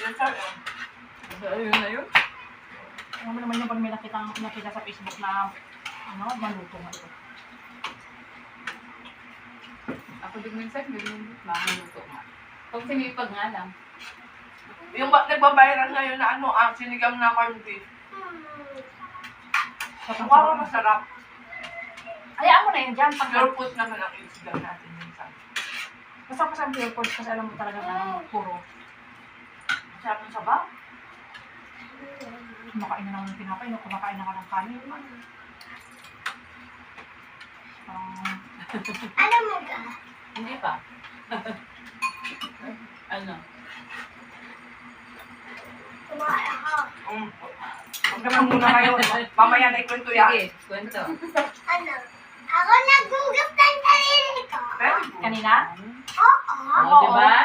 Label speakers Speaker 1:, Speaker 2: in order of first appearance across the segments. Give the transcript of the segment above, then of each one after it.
Speaker 1: Sensor eh.
Speaker 2: Ayun na yun.
Speaker 3: Alam mo naman yung pag may nakita sa Facebook na maluto nga ito.
Speaker 2: Ako din minsan, ganyan. Makaluto nga. Pag sinipag nga lang.
Speaker 1: Yung nagbabayran ngayon na sinigang na corned beef. Mukha masarap.
Speaker 3: Hayaan mo na yun dyan.
Speaker 1: Pure food naman ang isigang natin minsan.
Speaker 3: Masarap kasi ang pure food kasi alam mo talaga na puro.
Speaker 1: Masarap ng sabaw.
Speaker 3: Kumakain na ng tinapay, no? Kumakain na ka ng kanin.
Speaker 4: Ano mo ka?
Speaker 2: Hindi pa. Ano?
Speaker 4: Kumain ako.
Speaker 1: Huwag naman muna kayo. Mamaya na ikwento yan.
Speaker 2: Sige, kwento.
Speaker 4: Ano? Ako naghugas ng sarili ko.
Speaker 1: Very good.
Speaker 3: Kanina?
Speaker 4: Oo.
Speaker 2: Oo, diba?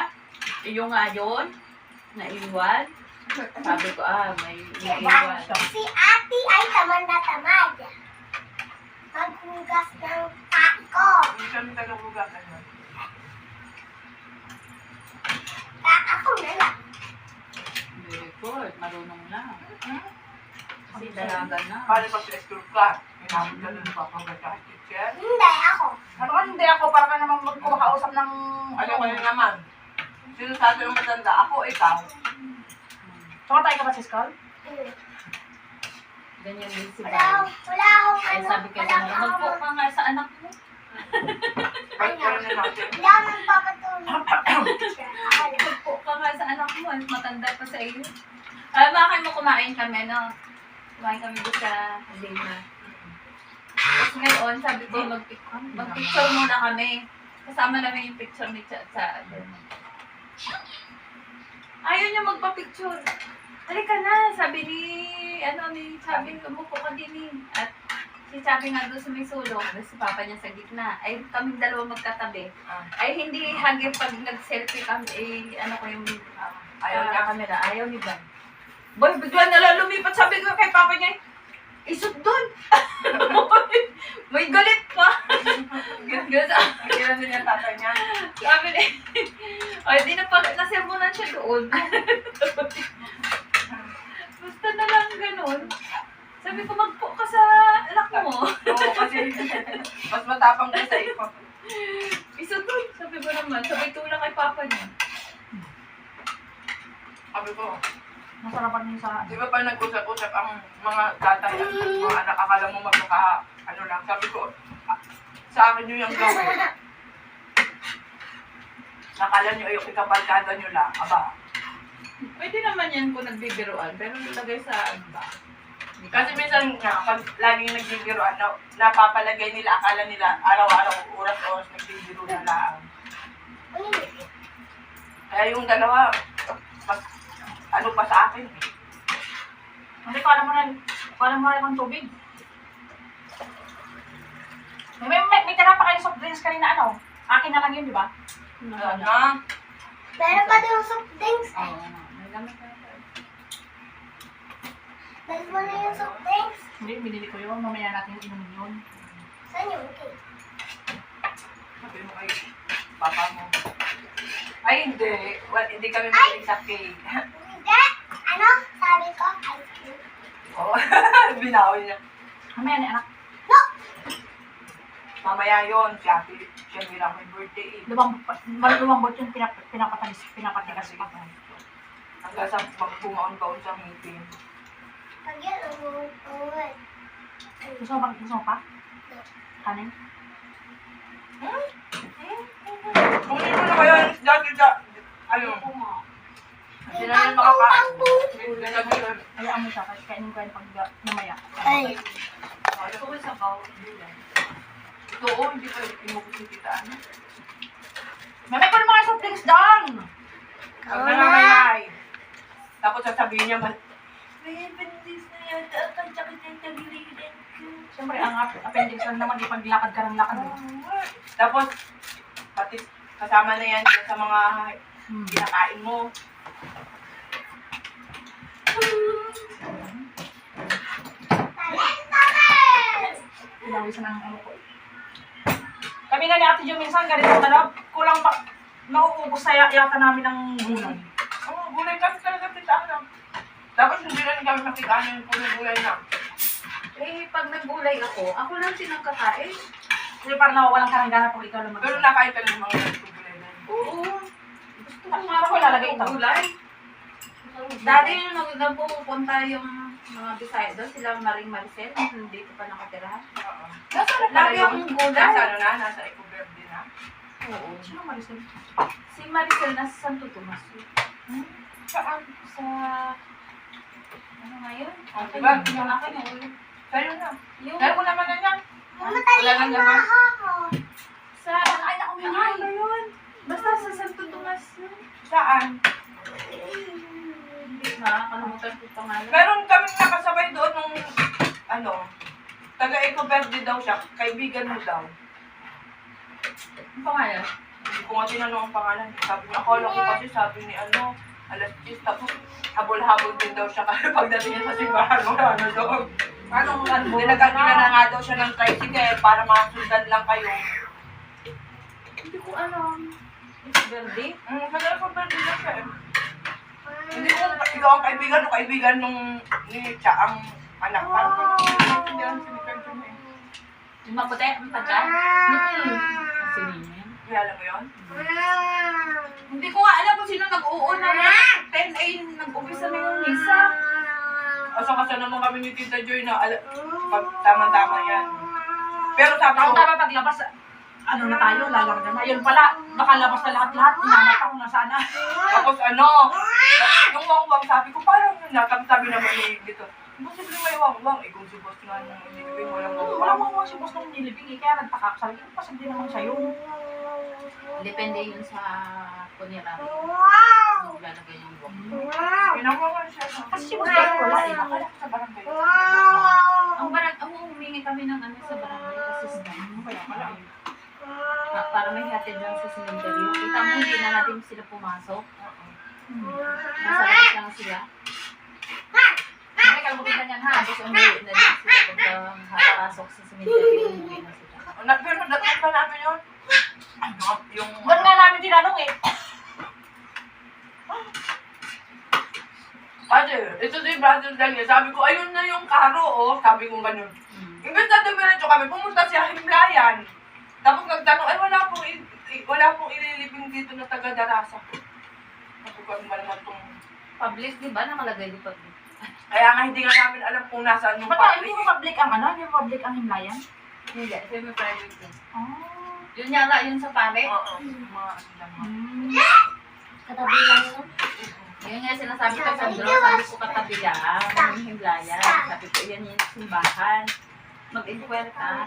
Speaker 2: Yung nga yun, naiwan. Sabi ko, may naiwan.
Speaker 4: Si ate ay tamad na tamad. Maghugas ng tako.
Speaker 1: Hindi kami tagabuga ka nun.
Speaker 4: Ako na lang.
Speaker 2: Very good, marunong na. Kasi dalaga na.
Speaker 1: Paano pag sa school class? Hinamon ka nun pa pag ka teacher.
Speaker 4: Hindi ako.
Speaker 3: Ano ka hindi ako para ka naman kumakausap ng...
Speaker 1: Ano ko yun naman? Sino sa atin ang matanda? Ako, ikaw.
Speaker 3: Tumatay ka ba sa school?
Speaker 2: Ganyan din si
Speaker 4: Wala
Speaker 2: Barry.
Speaker 4: akong
Speaker 2: Ay, sabi ko sa mga, magpo ka nga sa anak mo.
Speaker 1: Balik ka na natin.
Speaker 4: Wala akong nagpapatulog. Ako lang.
Speaker 2: Magpo ka nga sa anak mo. Mas matanda pa sa iyo. Bakit mo kumain kami, no? Kumain kami doon sa Lena. Tapos ngayon, sabi ko, mag-picture muna kami. Kasama namin yung picture ni Cha sa ayaw niya magpa-picture. Halika na, sabi ni Chabi, umupo ka din eh. At si Chabi nga doon sa may sulok, tapos si Papa niya sa gitna. Ay, kaming dalawa magkatabi. Ay, hindi hagip pag nag-selfie kami, ko yung ayaw niya camera, ayaw ni Van. Boy, bigla na lumipat, sabi ko kay Papa niya, isot doon. May galit pa.
Speaker 1: Kailan din yung tatay niya?
Speaker 2: Sabi niya, ay, di na nasermonan siya doon. Basta na lang ganun. Sabi ko, magpo ka sa anak mo.
Speaker 1: Oo, kasi mas matapang ko sa iyo.
Speaker 2: Isa doon, sabi ko naman, sabay tulak kay Papa niya.
Speaker 1: Sabi ko,
Speaker 3: Masarapan niyo sa...
Speaker 1: di ba pa nag-usap-usap ang mga tatay at mga anak, akala mo lang. Sabi ko, sa akin nyo yung gawin. Nakala nyo yung ikabarkada nyo lang. Aba.
Speaker 2: Pwede naman yan kung nagbibiruan, pero nilagay sa ano ba?
Speaker 1: Kasi minsan nga, pag laging nagbibiroan, napapalagay nila, akala nila araw-araw, oras-oras nagbibiro na lang. Kaya yung dalawa, mas, ano pa sa akin eh.
Speaker 3: Hindi ko alam mo na yung tubig. May tira pa kayo soft drinks kanina Akin na lang yun, di ba?
Speaker 1: Na,
Speaker 4: Meron pa din soft drinks.
Speaker 2: Oo, may lamig na ito.
Speaker 4: Dahil mo na yung soft drinks.
Speaker 3: Hindi, binili ko yun. Mamaya natin inumin yun.
Speaker 4: Saan yung cake?
Speaker 1: sabi mo kay papa mo. Ay, hindi. Well, hindi kami mahilig sa cake.
Speaker 4: Hindi. Ano? Sabi ko, ice cream.
Speaker 1: Oo, binawi niya.
Speaker 3: Mamaya ni anak.
Speaker 4: No!
Speaker 1: Mamaya yun, siya bilang may birthday eh.
Speaker 3: Lumambot yung pinapatigas pa.
Speaker 1: Hanggang sa magbumaon-baon sa meeting.
Speaker 4: Pag yan, umuwi.
Speaker 3: Gusto mo pa? Kanin?
Speaker 1: Kunin mo na kayo yung isda. Ano? Hindi na yan makakain.
Speaker 3: Hayaan mo siya kasi kainin ko yan pag mamaya.
Speaker 4: Ay.
Speaker 1: Ito ko sa bawang nila. Ito o, hindi pa inukusikitaan.
Speaker 3: Mamaya ko naman kayo soft drinks dyan!
Speaker 1: Huwag na naman. Tapos sasabihin niya, may appendix na yata. Ang sakit ng tagilidan ko.
Speaker 3: Siyempre, ang appendix lang naman, ipaglakad ka ng lakad.
Speaker 1: Tapos, pati kasama na yan sa mga kinakain mo.
Speaker 3: Pinawisan ang ano ko. Kami nga ni Ate Jo minsan, ganito kulang pa, nauubos na yata namin ng gulay.
Speaker 1: Oo, gulay kasi talaga kami makikaano yung pulong gulay na.
Speaker 2: Eh, pag naggulay ako lang sinang kakain.
Speaker 3: Kasi parang nawawalan ka ng gana pag ikaw lang
Speaker 1: Pero
Speaker 3: mag-isa.
Speaker 1: nakain ka lang ng mga gulay na.
Speaker 2: Oo. Gusto ko nga
Speaker 3: Ako ilalagay ito.
Speaker 2: gulay. Dati yung nagpupunta yung mga Bisaya doon, sila Maring Maricel, dito pa nakatira.
Speaker 1: Oo.
Speaker 3: Nasa na pala
Speaker 2: Lagi
Speaker 3: yun?
Speaker 2: akong gulay.
Speaker 1: Nasa ano na? Nasa Eco Verde na.
Speaker 2: Oo.
Speaker 3: Sino Maricel?
Speaker 2: Si Maricel nasa Santo Tomas.
Speaker 1: Saan?
Speaker 2: Sa... Ano nga yun?
Speaker 1: Oh, diba?
Speaker 2: Yung akin, yung...
Speaker 1: Sa'yo na.
Speaker 2: Yung...
Speaker 1: Kaya ko naman na yan.
Speaker 4: Mamatay
Speaker 1: Wala nang
Speaker 4: ang
Speaker 1: laman.
Speaker 4: ako.
Speaker 2: Sa... Ay, naku, ano ba yun? Basta sa Santo Tomas yun.
Speaker 1: Saan?
Speaker 2: Hindi na, kalimutan ko pangalan.
Speaker 1: Meron kami nakasabay doon nung, ano, taga Eco Verde daw siya. Kaibigan mo daw.
Speaker 2: Ang pangalan?
Speaker 1: Hindi ko nga tinanong ang pangalan. Sabi niya, akala ko kasi sabi ni ano, alas 10, tapos habol-habol din daw siya kasi pagdating niya sa simbahan, wala na doon.
Speaker 3: Anong ano?
Speaker 1: Dinagagina na nga daw siya ng tricycle para makasundan lang kayo.
Speaker 2: Hindi ko alam. It's Verde?
Speaker 1: Taga Eco Verde na siya eh. Hindi ko, ikaw ang kaibigan o kaibigan nung ni Cha, ang anak. Parang kaibigan si Ricardo na eh.
Speaker 2: Yung maputi, ang taga? Kasi niya.
Speaker 1: Kilala mo yun?
Speaker 2: Hindi ko nga alam kung sino nag-uuna. 10 ay nag-umpisa na yung misa.
Speaker 1: Asa-kasa naman kami ni Tita Joy na tama-tama yan. Pero sabi ko,
Speaker 3: Tama paglabas, ano na tayo, lalarga na. Yun pala, nakalabas na lahat-lahat. Hinanap ako na sana.
Speaker 1: tapos ano, yung wangwang sabi ko, parang yun na, tapos sabi naman ni dito, imposible may wangwang, eh kung si boss nga nung inibigay, walang
Speaker 3: Wala
Speaker 1: wangwang.
Speaker 3: mo mga si boss nung nilibing eh, kaya nagtaka ako. Sabi ko, pasabdi naman siya yun.
Speaker 2: Depende yun sa kunyari. Maglalagay yung buwak.
Speaker 1: Pinawawang siya.
Speaker 3: Kasi si boss dahil wala eh.
Speaker 1: Akala ko sa barangay.
Speaker 2: Ang humingi kami ng ano sa barangay assistant.
Speaker 3: Kaya pala.
Speaker 2: Para may hatid lang sa cemetery. Kita mo, hindi na natin sila pumasok. Nasa labas lang sila.
Speaker 3: Hindi ka lang na niyan ha.
Speaker 2: Tapos umuwi na din sila pag makapasok sa cemetery. Umuwi na sila.
Speaker 1: Pero dapat pa namin yun. Yung,
Speaker 3: Doon nga namin tinanong eh.
Speaker 1: Ate, ito din brother Daniel. Sabi ko, ayun na yung karo, oh. Sabi ko ganun. Imbes na dumiretso kami, pumunta siya Himlayan. Tapos nagtanong, ay wala pong ililibing dito na taga-darasa. Sabi ko, ano ba naman itong...
Speaker 2: Public, di ba? Nakalagay di public.
Speaker 1: Kaya nga hindi nga namin alam kung nasaan yung
Speaker 3: Ba't hindi
Speaker 1: public.
Speaker 3: mo public ang ano? Hindi mo public ang himlayan?
Speaker 2: Hindi, semi-private yun.
Speaker 3: Oh.
Speaker 2: Yun yata, yun sa pare.
Speaker 1: Oo, mga ano lang.
Speaker 4: Katabi lang yun.
Speaker 2: Yun nga sinasabi ko sa drone, sabi ko katabi lang, yung himlayan. Sabi ko, yan yung simbahan. Mag-inquire ka.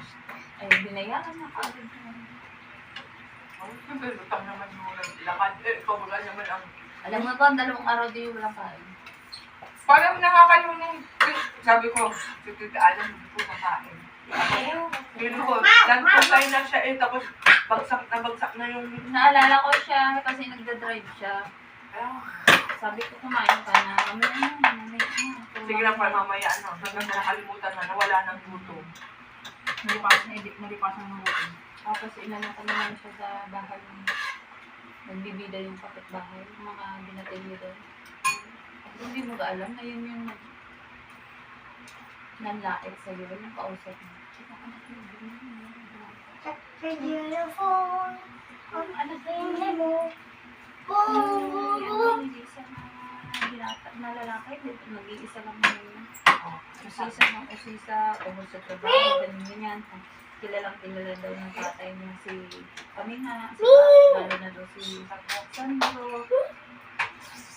Speaker 2: Ay, binayaran na kaagad.
Speaker 1: Siyempre, lutang naman yung lakad. Ikaw wala naman ang...
Speaker 2: Alam mo ba, 2 araw din yung walang kain.
Speaker 1: Parang nakakalimutan. Sabi ko, si Tita Alan, hindi po makain. Hindi ko, nagpapay na siya eh, tapos bagsak na yung...
Speaker 2: Naalala ko siya kasi nagda-drive siya.
Speaker 1: Ayun.
Speaker 2: Sabi ko, kumain ka na. Mamaya na.
Speaker 1: Sige lang pa mamaya, ano, hanggang nakalimutan na, nawala ng gutom.
Speaker 3: Nalipasan ng buto.
Speaker 2: Tapos inano ko naman siya sa bahay. Nagbibida yung kapitbahay, yung mga binatilyo doon. Hindi mo ba alam na yun yung nanlait sa'yo, yung kausap mo.
Speaker 4: Sa uniform.
Speaker 2: Ang anak na yun,
Speaker 4: Hindi mo.
Speaker 2: hindi isa na binata na lalaki, nag-iisa lang yung usisa, o sa trabaho, ganyan. Kilala daw ng tatay niya si Pamina, lalo na daw si Sandro,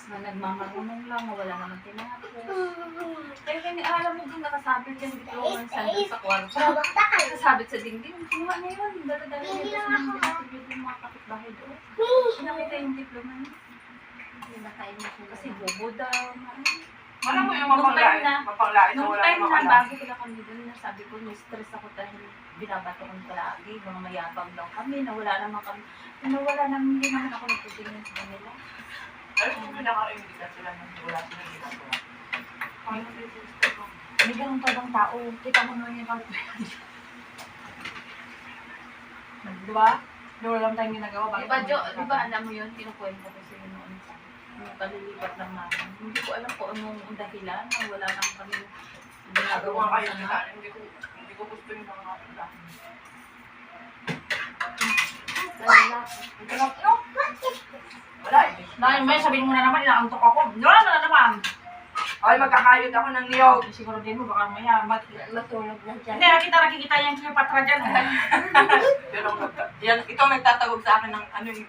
Speaker 2: na nagmamarunong lang, wala naman tinapos. Kaya alam mo din nakasabit yung diploma ng Sandro sa kwarto.
Speaker 4: Babaktakan.
Speaker 2: Nakasabit sa dingding, kinuha niya yun, dala-dala niya sa mga binatigil yung mga kapitbahay doon. Pinakita yung diploma niya. Kasi bobo daw.
Speaker 1: Alam mo yung
Speaker 2: Nung time
Speaker 1: mapanglait,
Speaker 2: na,
Speaker 1: mapanglait na
Speaker 2: Nung
Speaker 1: wala
Speaker 2: time
Speaker 1: namang
Speaker 2: na
Speaker 1: alam.
Speaker 2: bago ko lang kami doon, sabi ko, na-stress ako dahil binabato ko palagi, mga mayabang daw kami, nawala naman kami, nawala naman, hindi naman ako nagtutingin sa kanila.
Speaker 1: Ay, kung pinaka-imbita sila nang wala sila ginagawa. Paano din sa sister ko?
Speaker 3: May ganun talagang tao. Kita mo naman yung kalpaya. Diba? Wala lang tayong ginagawa.
Speaker 2: Di ba, Jo, di ba alam mo yun, kinukwento ko sa'yo noon. Yung kalilipat ng namin. Hindi ko alam kung anong dahilan na wala nang kami ginagawa
Speaker 1: Ginagawa kayo
Speaker 2: sa
Speaker 1: nila. Hindi ko gusto yung mga ulam.
Speaker 2: Wala.
Speaker 1: Ang sarap, no? Wala eh.
Speaker 3: Dahil may sabihin mo na naman, inaantok ako. Wala na naman.
Speaker 1: Ay, magkakayod ako ng niyog.
Speaker 3: Siguro din mo, baka maya.
Speaker 4: Matulog na dyan.
Speaker 3: Hindi, nakikita yung Cleopatra dyan.
Speaker 1: Pero yan, ito ang nagtatawag sa akin ng ano eh.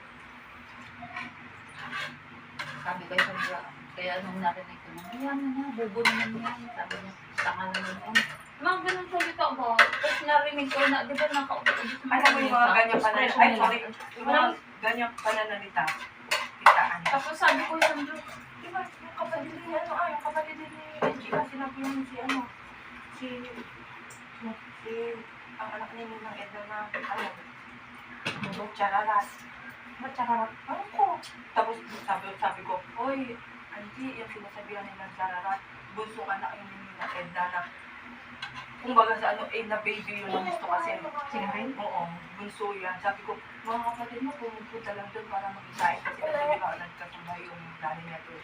Speaker 2: Sabi ko sa mga, kaya nung narinig ko na, ayan na, bubo naman yan. Sabi niya, tanga naman yan. Mga ganun salita ba? Tapos narinig ko na, di ba nakaupo ko dito?
Speaker 1: Alam mo yung mga ganyan pananalita. Ay, sorry. Yung mga ganyan pananalita. Kitaan.
Speaker 2: Tapos sabi ko, Sandro,
Speaker 1: Di ba, yung kapatid ni ano, yung kapatid ni Reggie, kasi nabiyan si ano, si, ang anak ni Ninang Edna na, ano, Chararat. Ba't Chararat? Ano ko? Tapos sabi ko, oy, Angie, yung sinasabihan ni ng Chararat, bunsong anak ni Ninang Edna na, kumbaga sa ano, na baby yun ang gusto kasi.
Speaker 3: Sino rin?
Speaker 1: Oo, bunso yan. Sabi ko, mga kapatid mo, pumunta lang doon para mag-isain kasi kasi di ba, nagkasumay yung dali niya to,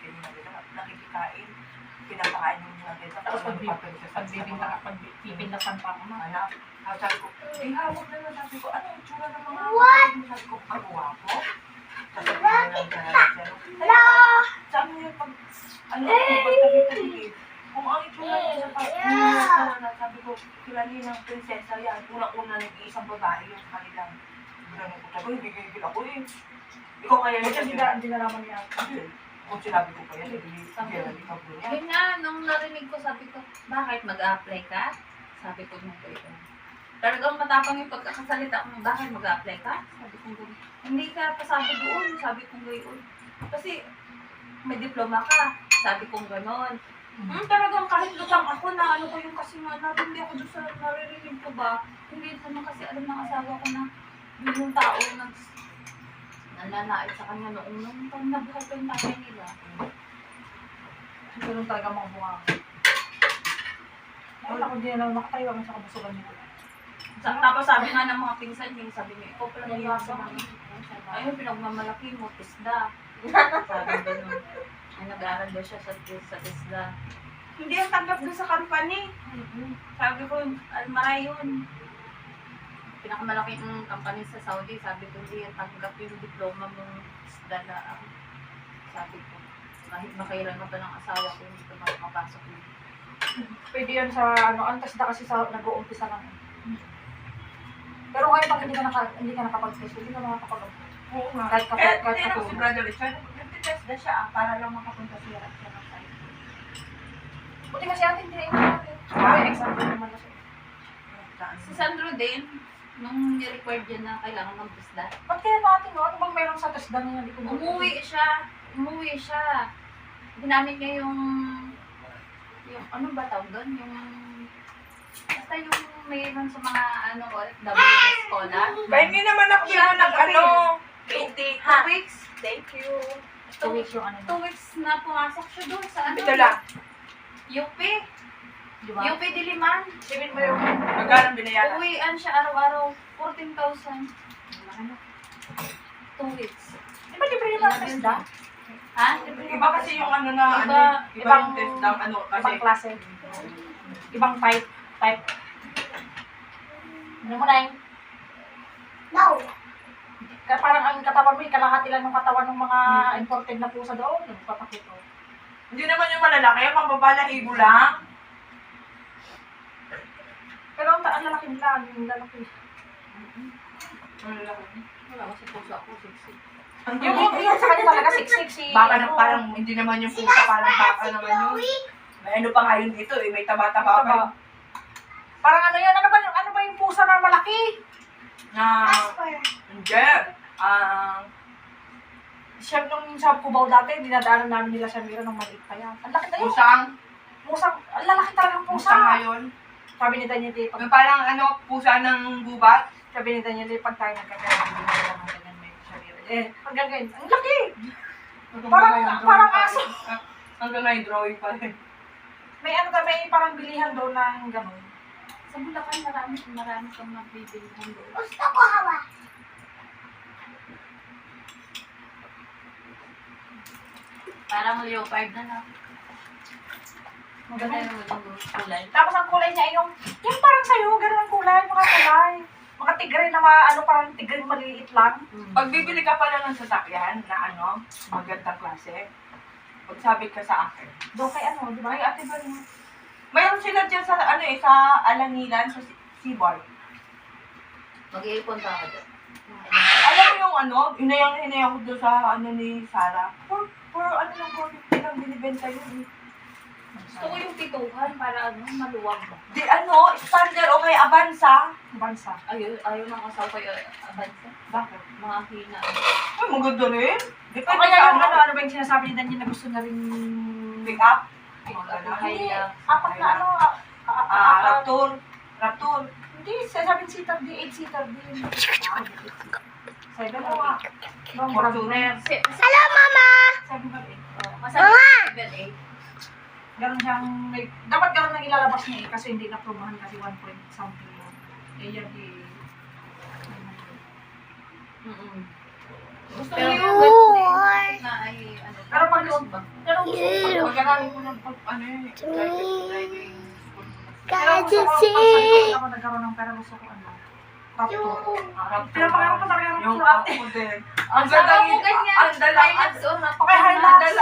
Speaker 1: nakikikain, pinapakain mo niya natin.
Speaker 3: Tapos pagbibintasan pa ako na.
Speaker 1: Anak, sabi ko, di hawag na lang. Sabi ko, ano yung tsura ng mga
Speaker 4: What?
Speaker 1: kapatid mo? Sabi ko, ang guwapo. Sabi ko,
Speaker 4: Hello!
Speaker 1: saan mo yung pag, ano, pagtabi-tabi? Kung ang itsura niya sa sabi ko, kilali ng prinsesa yan. Unang-una nag-iisang babae yung kanilang. Ginanong ko, sabi ko, higigil ako eh. Ikaw kaya
Speaker 3: Kasi hindi na naman niya.
Speaker 1: Kung sinabi ko kaya, hindi ka po niya.
Speaker 2: yun nga, nung narinig ko, sabi ko, bakit mag-a-apply ka? Sabi ko nung ko ito. Talagang matapang yung pagkakasalita ko, bakit mag-a-apply ka? Sabi ko, hindi ka pasado doon. Sabi ko, gayon. Kasi may diploma ka. Sabi ko, ganon. Talagang kahit lutang ako na ano ko yung kasi nga, hindi ako doon sa naririnig ko ba, hindi naman kasi alam ng asawa ko na yun yung tao na nananait sa kanya noong nabuhay ko yung tatay nila.
Speaker 3: Ganun talaga mga bunga. Wala ko din na lang nakatayo ang sa kabusugan nito.
Speaker 2: Tapos sabi nga ng mga pinsan niya, sabi niya, ikaw pala niyasa namin. Ayun, pinagmamalaki mo, tisda. Sabi ganun. Ay, nag-aaral daw siya sa TESDA. Hindi ang tanggap doon sa company. Sabi ko, Almaray yun. Pinakamalaking company sa Saudi. Sabi ko, hindi ang tanggap yung diploma mong TESDA na. Sabi ko, kahit makailan mo pa ng asawa ko, hindi ka makapasok yun.
Speaker 3: Pwede yan sa ano, antas na kasi sa nag-uumpisa lang. Pero ngayon pag hindi ka nakapag-test, hindi ka makakapag-test.
Speaker 1: Oo nga.
Speaker 3: Kahit
Speaker 1: Kaya
Speaker 3: kapag
Speaker 1: tinanong si
Speaker 3: katulad.
Speaker 1: Brother Richard, nagtitest na siya para lang makapunta siya ng site.
Speaker 3: Buti kasi atin din natin. Ay, example naman na siya.
Speaker 2: Si Sandro din, nung ni-required yan na kailangan ng TESDA,
Speaker 3: Ba't kaya natin, no? Ano bang meron sa test na hindi ko
Speaker 2: umuwi siya. Ginamit niya yung ano ba tawag doon? Basta yung mayroon sa mga OFW na scholar.
Speaker 1: Kaya hindi naman ako
Speaker 2: Siya,
Speaker 1: nag-ano.
Speaker 2: 2 weeks.
Speaker 1: Thank you.
Speaker 3: 2 weeks yung ano.
Speaker 2: 2 weeks na pumasok siya doon sa ano.
Speaker 1: Ito lang.
Speaker 2: UP.
Speaker 3: Di ba?
Speaker 2: UP Diliman.
Speaker 3: Sabihin mo yung
Speaker 1: Magkano binayaran?
Speaker 2: Uwian siya araw-araw. 14,000. 2 weeks.
Speaker 3: di ba libre naman ang test na?
Speaker 2: Ha?
Speaker 1: Iba kasi yung ano na, ano, iba
Speaker 3: ibang
Speaker 1: yung test ng ano, kasi
Speaker 3: Ibang klase. Ibang type. Ano mo na yung
Speaker 4: No!
Speaker 3: parang ang katawan mo, kalahati lang ng katawan ng mga imported na pusa doon. Nagpapakito.
Speaker 1: hindi naman yung malalaki, yung mababalahibo lang.
Speaker 3: Pero ang lalaki nila, yung lalaki.
Speaker 2: Wala kasi puso ako. Siksi.
Speaker 3: Yung sa kanya talaga, siksik si...
Speaker 1: Baka na parang, hindi naman yung pusa, parang baka naman yun. May ano pa nga yun dito eh, may taba-taba pa yun.
Speaker 3: Parang ano yan, ano ba yung pusa na malaki?
Speaker 1: Na, hindi.
Speaker 3: Siya nung sa Cubao dati, dinadaanan namin nila siya meron ng maliit pa yan. Ang laki na yun.
Speaker 1: Pusang,
Speaker 3: Ang lalaki talagang
Speaker 1: pusa
Speaker 3: pusa.
Speaker 1: ngayon.
Speaker 3: Sabi ni Daniel, pag
Speaker 1: Yung parang ano, pusa ng gubat.
Speaker 3: sabi ni Daniel, pag tayo nagkakaroon, hindi na lang ng ganyan may siya meron. Hanggang ganyan. Ang laki! Parang aso.
Speaker 1: Hanggang ngayon, drawing pa rin.
Speaker 3: May parang bilihan doon ng gano'n.
Speaker 2: Sa Bulacan, marami kang magbibili ng doon.
Speaker 4: Gusto ko hawa.
Speaker 2: Parang leopard na lang. Maganda
Speaker 3: Maganda.
Speaker 2: naman yung kulay.
Speaker 3: Tapos ang kulay niya ay yung parang sa'yo, ganun ang kulay, mga kulay. Mga tigre na parang tigre maliliit lang.
Speaker 1: Pag bibili ka pala ng sasakyan na magandang klase, magsabit ka sa akin.
Speaker 3: Doon kay di ba?
Speaker 1: Ay, ate ba rin? Mayroon sila dyan sa, sa Alangilan, sa Seaboard.
Speaker 2: Mag-iipon pa ako doon.
Speaker 1: Alam mo yung hinayang ko doon sa ni Sarah. For 450 lang binibenta yun.
Speaker 2: Gusto ko yung pituhan para maluwag ba.
Speaker 1: Di Standard o kaya Avanza.
Speaker 3: Bansa.
Speaker 2: Ayaw ng asawa ko yung abansa.
Speaker 1: Bakit?
Speaker 2: Mga hina.
Speaker 1: Ay, maganda rin.
Speaker 3: O
Speaker 1: Depende
Speaker 3: kaya
Speaker 1: sa
Speaker 3: yung ano ba yung sinasabi ni Daniel na gusto na rin...
Speaker 1: pick up.
Speaker 3: Hindi, apat na
Speaker 1: Raptor. Raptor.
Speaker 3: Hindi, sabi seater din, 8-seater din. 7 o nga.
Speaker 1: Fortuner.
Speaker 4: Hello, Mama!
Speaker 3: 7 ba 8?
Speaker 2: Masarap 7-8.
Speaker 3: Ganon siyang, dapat ganon nang ilalabas niya kasi hindi na probahan kasi 1 point something yun. Yan
Speaker 2: Gusto
Speaker 4: Pero-
Speaker 2: ko yung ganun na ay ano.
Speaker 3: Pero pag
Speaker 2: ba?
Speaker 3: pero gusto ko
Speaker 1: Pag-aralin ko ng driving school.
Speaker 3: pero gusto ko pag ako nagkaroon ng pera gusto ko Raptor. Pero pag ako talaga ng
Speaker 1: Yung
Speaker 3: Raptor ate.
Speaker 1: ako din.
Speaker 2: Ang
Speaker 1: Ang
Speaker 2: sarap
Speaker 1: ganda
Speaker 2: mo ganyan.
Speaker 1: ang dala,
Speaker 2: Highlights or not.
Speaker 3: Okay, highlights.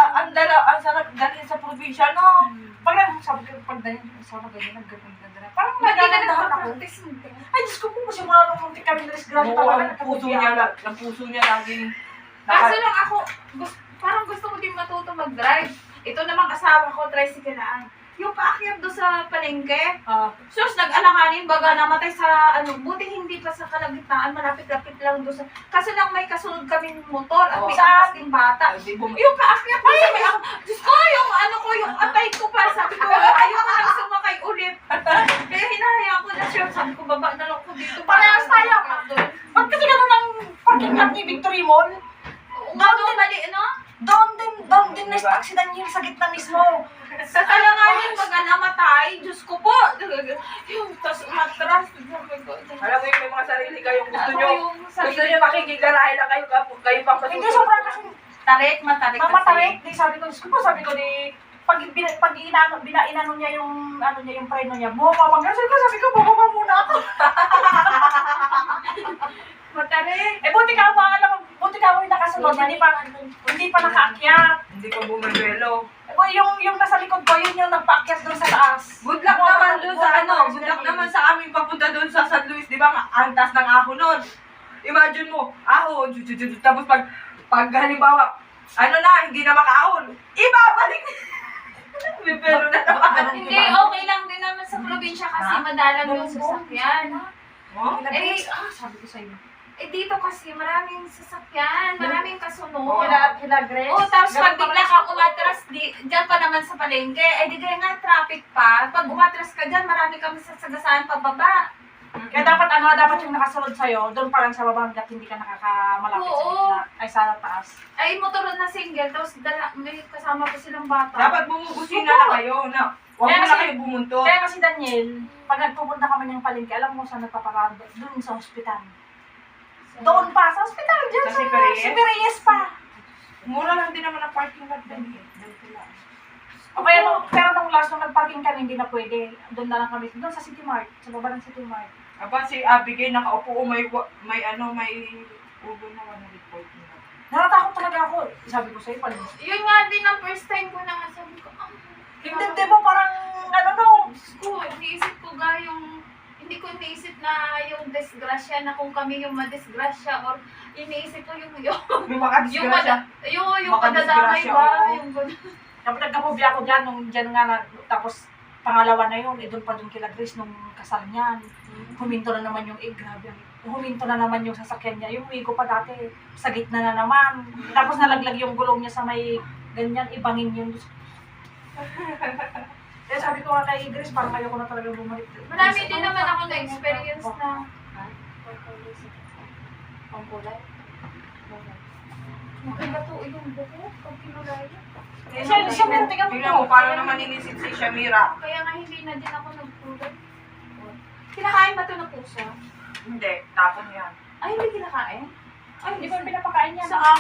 Speaker 1: ang sarap dalhin sa probinsya, no?
Speaker 3: Pag sabi ko, pag ganyan, sabi ganyan, nagganda na. Parang
Speaker 2: Hindi na
Speaker 3: nagdahan ako.
Speaker 2: nagpa-practice mo.
Speaker 3: Ay, Diyos ko po, kasi mula nung muntik kami na disgrasya
Speaker 1: Oo,
Speaker 3: talaga.
Speaker 1: ang puso niya laging
Speaker 2: Kaso lang ako, parang gusto ko din matuto mag-drive. Ito naman kasama ko, tricycle na. Yung paakyat doon sa palengke, sus, nag-alanganin, baga namatay sa, buti hindi pa sa kalagitnaan, malapit-lapit lang doon sa, kasi lang may kasunod kaming motor at may
Speaker 1: Oo.
Speaker 2: kasing bata.
Speaker 1: Di bum-
Speaker 2: Yung paakyat doon sa may, Diyos ko, yung atay ko pa, sabi ko, ayoko nang sumakay ulit. Kaya hinahayaan ko na siya, sabi ko, baba na lang ko dito.
Speaker 3: Parehas tayo. Ba't kasi gano'n ang parking lot ni Victory Mall?
Speaker 2: Mali, no?
Speaker 3: Doon din na-stuck si Daniel sa gitna mismo.
Speaker 2: Sa kalanganin, baga namatay, Diyos ko po. Yung tas umatras.
Speaker 1: Alam mo yung may mga sarili kayong gusto
Speaker 2: Ako
Speaker 1: nyo.
Speaker 2: yung
Speaker 1: Gusto
Speaker 2: sarili.
Speaker 1: nyo makikigarahe lang kayo pang
Speaker 3: Hindi, sobrang kasi
Speaker 2: Tarik, matarik kasi.
Speaker 3: mamatarik. Di sabi ko, Diyos ko po, sabi ko di, pag inano niya yung, yung preno niya, bumaba nga. Sabi ko, bumaba muna ako.
Speaker 2: Matarik.
Speaker 3: Buti ka mo yung nakasunod, hindi pa nakaakyat.
Speaker 1: Hindi ko bumibelo.
Speaker 3: Yung nasa likod ko, yun yung nagpaakyat doon sa taas.
Speaker 1: Good luck naman doon sa good luck naman sa aming papunta doon sa San Luis, di ba? Ang taas ng aho nun. Imagine mo, aho, tapos pag halimbawa, hindi na makaahon, ibabalik. Bibelo na naman.
Speaker 2: Hindi, okay lang din naman sa probinsya kasi madalang yung sasakyan.
Speaker 1: Oh?
Speaker 3: Sabi ko sa'yo.
Speaker 2: Dito kasi maraming sasakyan, maraming kasunod.
Speaker 3: Kila Grace.
Speaker 2: Oo, tapos pag bigla kang umatras, dyan pa naman sa palengke, di kaya nga traffic pa. Pag umatras ka dyan, marami kami sasagasaan pababa.
Speaker 3: Kaya dapat yung nakasunod sa'yo, doon pa lang sa baba hanggat hindi ka nakakamalapit sa
Speaker 2: Oo.
Speaker 3: gitna. Ay, sa taas.
Speaker 2: Ay, motor na single, tapos may kasama ko silang bata.
Speaker 1: Dapat bumubusina na kayo na huwag
Speaker 3: Kaya
Speaker 1: mo na
Speaker 3: kasi-
Speaker 1: kayo bumunto.
Speaker 3: Kaya kasi Daniel, pag nagpupunta kami ng palengke, alam mo saan nagpaparado? Doon sa ospital. Doon pa, sa ospital, dyan
Speaker 1: Sa Siperias?
Speaker 3: Siperias pa.
Speaker 1: Mura lang din naman ang parking lot din.
Speaker 3: O kaya pero nung last nung nagparking kami, hindi na pwede. Doon na lang kami, doon sa City Mart, sa baba ng City Mart.
Speaker 1: Aba, si Abigail nakaupo ko, may ubo na report niya.
Speaker 3: Natatakot talaga ako. Sabi ko sa'yo, palimus.
Speaker 2: Yun nga din ang first time ko na sabi ko,
Speaker 3: Hindi mo parang,
Speaker 2: Diyos ko, iniisip ko hindi ko iniisip na yung disgrasya na kung kami yung madisgrasya or iniisip ko yung
Speaker 1: Yung makadisgrasya.
Speaker 2: yung madadamay
Speaker 1: Makadisgrasya,
Speaker 2: ba,
Speaker 1: oo.
Speaker 2: yung gano'n.
Speaker 3: Dapat nagkapobya ako dyan, nung dyan nga na, tapos pangalawa na yun, doon pa doon kila Grace nung kasal niyan. Huminto na naman yung, grabe, huminto na naman yung sasakyan niya. Yung wigo pa dati, sa gitna na naman. Tapos nalaglag yung gulong niya sa may ganyan, ibangin yun. Kaya sabi ko nga kay Grace, parang ayoko na talaga bumalik.
Speaker 2: Marami din naman ako na-experience na pangkulay. Maganda to yung buko, pag kinulay.
Speaker 3: Siya meron, tingnan mo
Speaker 1: Tingnan mo, paano naman inisit si Shamira?
Speaker 2: Kaya nga hindi na din ako nagkulay. Kinakain ba ito ng pusa?
Speaker 1: Hindi, tapon yan.
Speaker 2: Ay, hindi kinakain? Ay,
Speaker 3: Hindi ba pinapakain niya?
Speaker 2: Sa